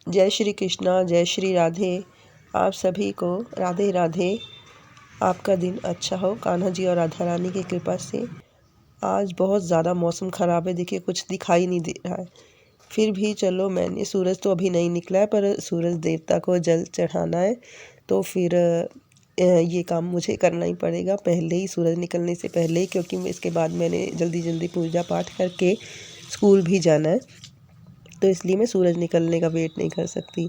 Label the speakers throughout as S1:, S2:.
S1: जय श्री कृष्णा, जय श्री राधे। आप सभी को राधे राधे। आपका दिन अच्छा हो कान्हा जी और राधा रानी की कृपा से। आज बहुत ज़्यादा मौसम ख़राब है, देखिए कुछ दिखाई नहीं दे रहा है। फिर भी चलो, मैंने सूरज तो अभी नहीं निकला है, पर सूरज देवता को जल चढ़ाना है, तो फिर ये काम मुझे करना ही पड़ेगा पहले ही, सूरज निकलने से पहले ही, क्योंकि इसके बाद मैंने जल्दी जल्दी पूजा पाठ करके स्कूल भी जाना है, तो इसलिए मैं सूरज निकलने का वेट नहीं कर सकती।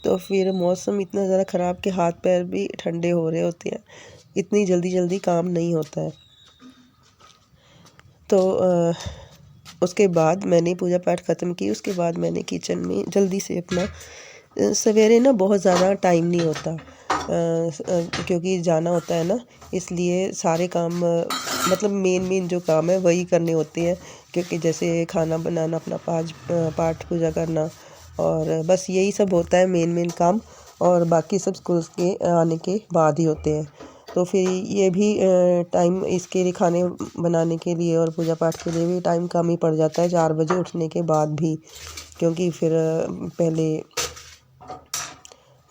S1: तो फिर मौसम इतना ज़्यादा ख़राब कि हाथ पैर भी ठंडे हो रहे होते हैं, इतनी जल्दी जल्दी काम नहीं होता है। तो उसके बाद मैंने पूजा पाठ ख़त्म की। उसके बाद मैंने किचन में जल्दी से अपना सवेरे ना बहुत ज़्यादा टाइम नहीं होता, क्योंकि जाना होता है ना, इसलिए सारे काम मतलब मेन जो काम है वही करने होते हैं, क्योंकि जैसे खाना बनाना, अपना पाठ पूजा करना, और बस यही सब होता है मेन काम, और बाकी सब स्कूल के आने के बाद ही होते हैं। तो फिर ये भी टाइम इसके लिए, खाने बनाने के लिए और पूजा पाठ के लिए भी टाइम कम ही पड़ जाता है 4 बजे उठने के बाद भी, क्योंकि फिर पहले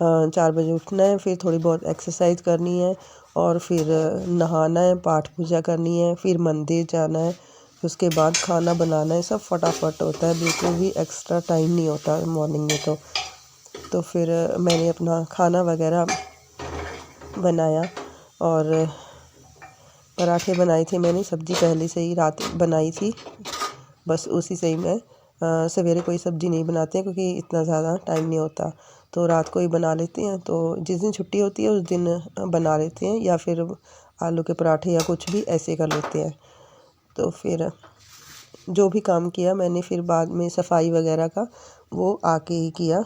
S1: 4 बजे उठना है, फिर थोड़ी बहुत एक्सरसाइज करनी है, और फिर नहाना है, पाठ पूजा करनी है, फिर मंदिर जाना है, उसके बाद खाना बनाना है। सब फटाफट होता है, बिल्कुल भी एक्स्ट्रा टाइम नहीं होता मॉर्निंग में। तो फिर मैंने अपना खाना वगैरह बनाया, और पराठे बनाए थे मैंने, सब्ज़ी पहले से ही रात बनाई थी, बस उसी से ही मैं सवेरे कोई सब्ज़ी नहीं बनाते हैं, क्योंकि इतना ज़्यादा टाइम नहीं होता, तो रात को ही बना लेते हैं। तो जिस दिन छुट्टी होती है उस दिन बना लेते हैं, या फिर आलू के पराठे या कुछ भी ऐसे कर लेते हैं। तो फिर जो भी काम किया मैंने, फिर बाद में सफाई वगैरह का वो आके ही किया।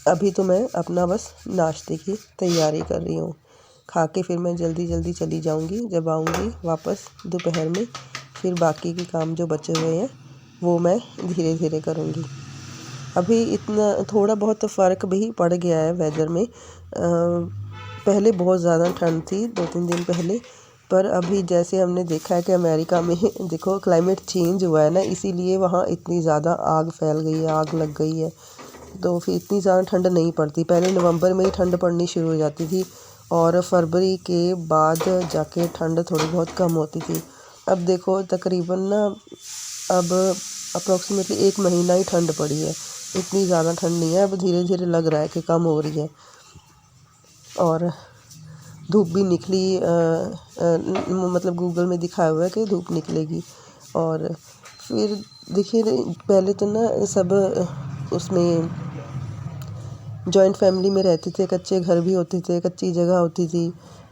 S1: अभी तो मैं अपना बस नाश्ते की तैयारी कर रही हूँ। खा के फिर मैं जल्दी जल्दी चली जाऊँगी, जब आऊँगी वापस दोपहर में, फिर बाकी के काम जो बचे हुए हैं वो मैं धीरे धीरे करूँगी। अभी इतना थोड़ा बहुत फ़र्क भी पड़ गया है वेदर में। पहले बहुत ज़्यादा ठंड थी 2-3 दिन पहले, पर अभी जैसे हमने देखा है कि अमेरिका में देखो क्लाइमेट चेंज हुआ है ना, इसीलिए वहाँ इतनी ज़्यादा आग फैल गई है, आग लग गई है, तो फिर इतनी ज़्यादा ठंड नहीं पड़ती। पहले नवंबर में ही ठंड पड़नी शुरू हो जाती थी, और फरवरी के बाद जाके ठंड थोड़ी बहुत कम होती थी। अब देखो तकरीबन ना, अब अप्रॉक्सीमेटली 1 महीना ही ठंड पड़ी है, इतनी ज़्यादा ठंड नहीं है। अब धीरे धीरे लग रहा है कि कम हो रही है, और धूप भी निकली, मतलब गूगल में दिखाया हुआ है कि धूप निकलेगी। और फिर देखिए, पहले तो ना सब उसमें जॉइंट फैमिली में रहते थे, कच्चे घर भी होते थे, कच्ची जगह होती थी,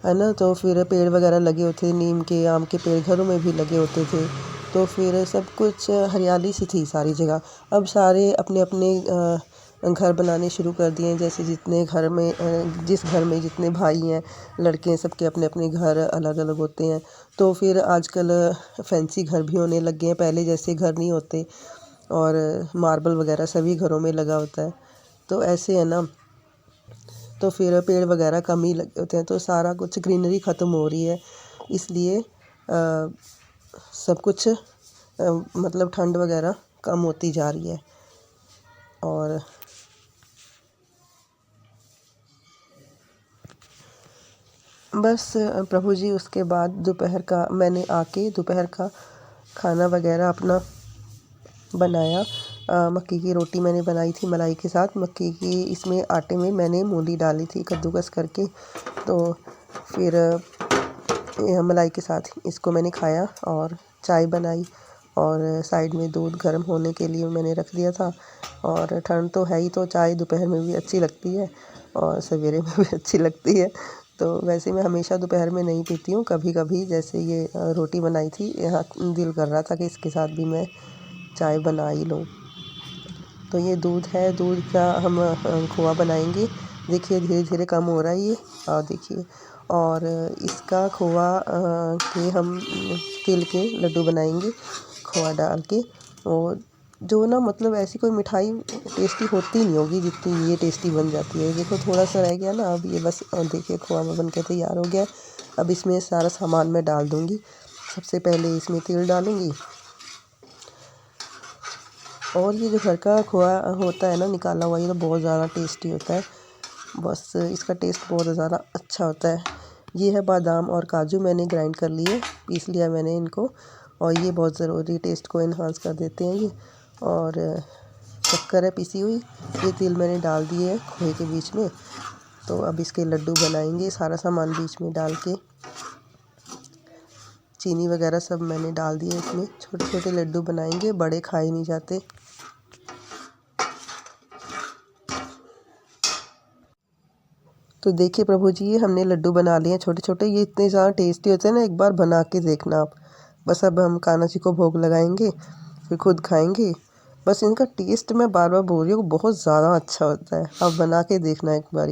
S1: है ना, तो फिर पेड़ वगैरह लगे होते, नीम के, आम के पेड़ घरों में भी लगे होते थे, तो फिर सब कुछ हरियाली सी थी सारी जगह। अब सारे अपने अपने घर बनाने शुरू कर दिए हैं, जैसे जितने घर में जिस घर में जितने भाई हैं, लड़के हैं, सबके अपने अपने घर अलग अलग होते हैं। तो फिर आजकल फैंसी घर भी होने लग गए हैं, पहले जैसे घर नहीं होते, और मार्बल वगैरह सभी घरों में लगा होता है, तो ऐसे है ना। तो फिर पेड़ वगैरह कम ही लगे होते हैं, तो सारा कुछ ग्रीनरी ख़त्म हो रही है, इसलिए सब कुछ मतलब ठंड वगैरह कम होती जा रही है। और बस प्रभु जी, उसके बाद दोपहर का मैंने आके दोपहर का खाना वगैरह अपना बनाया। मक्की की रोटी मैंने बनाई थी मलाई के साथ। मक्की की इसमें आटे में मैंने मूली डाली थी कद्दूकस करके, तो फिर मलाई के साथ इसको मैंने खाया, और चाय बनाई, और साइड में दूध गर्म होने के लिए मैंने रख दिया था। और ठंड तो है ही, तो चाय दोपहर में भी अच्छी लगती है, और सवेरे में भी अच्छी लगती है। तो वैसे मैं हमेशा दोपहर में नहीं पीती हूँ, कभी कभी जैसे ये रोटी बनाई थी, यहाँ दिल कर रहा था कि इसके साथ भी मैं चाय बना ही लूँ। तो ये दूध है, दूध का हम खोआ बनाएंगे। देखिए धीरे धीरे कम हो रहा है ये, और देखिए, और इसका खोआ के हम तिल के लड्डू बनाएंगे खोआ डाल के। और जो ना, मतलब ऐसी कोई मिठाई टेस्टी होती नहीं होगी जितनी ये टेस्टी बन जाती है। देखो थोड़ा सा रह गया ना, अब ये बस देखिए खोआ बन के तैयार हो गया। अब इसमें सारा सामान मैं डाल दूँगी। सबसे पहले इसमें तिल डालूँगी, और ये जो घर का खोआ होता है ना निकाला हुआ, ये तो बहुत ज़्यादा टेस्टी होता है। बस इसका टेस्ट बहुत ज़्यादा अच्छा होता है। ये है बादाम और काजू, मैंने ग्राइंड कर लिए, पीस लिया मैंने इनको। और ये बहुत ज़रूरी टेस्ट को इन्हांस कर देते हैं ये। और शक्कर है पीसी हुई, ये तिल मैंने डाल दिए है खोए के बीच में। तो अब इसके लड्डू बनाएंगे, सारा सामान बीच में डाल के। चीनी वगैरह सब मैंने डाल दिए इसमें। छोटे छोटे लड्डू बनाएंगे, बड़े खाए नहीं जाते। तो देखिए प्रभु जी, ये हमने लड्डू बना लिए हैं छोटे छोटे। ये इतने ज़्यादा टेस्टी होते हैं ना, एक बार बना के देखना आप। बस अब हम कान्हा जी को भोग लगाएंगे, फिर खुद खाएंगे। बस इनका टेस्ट मैं बार बार बोल रही हूँ, बहुत ज़्यादा अच्छा होता है। आप बना के देखना एक बारी।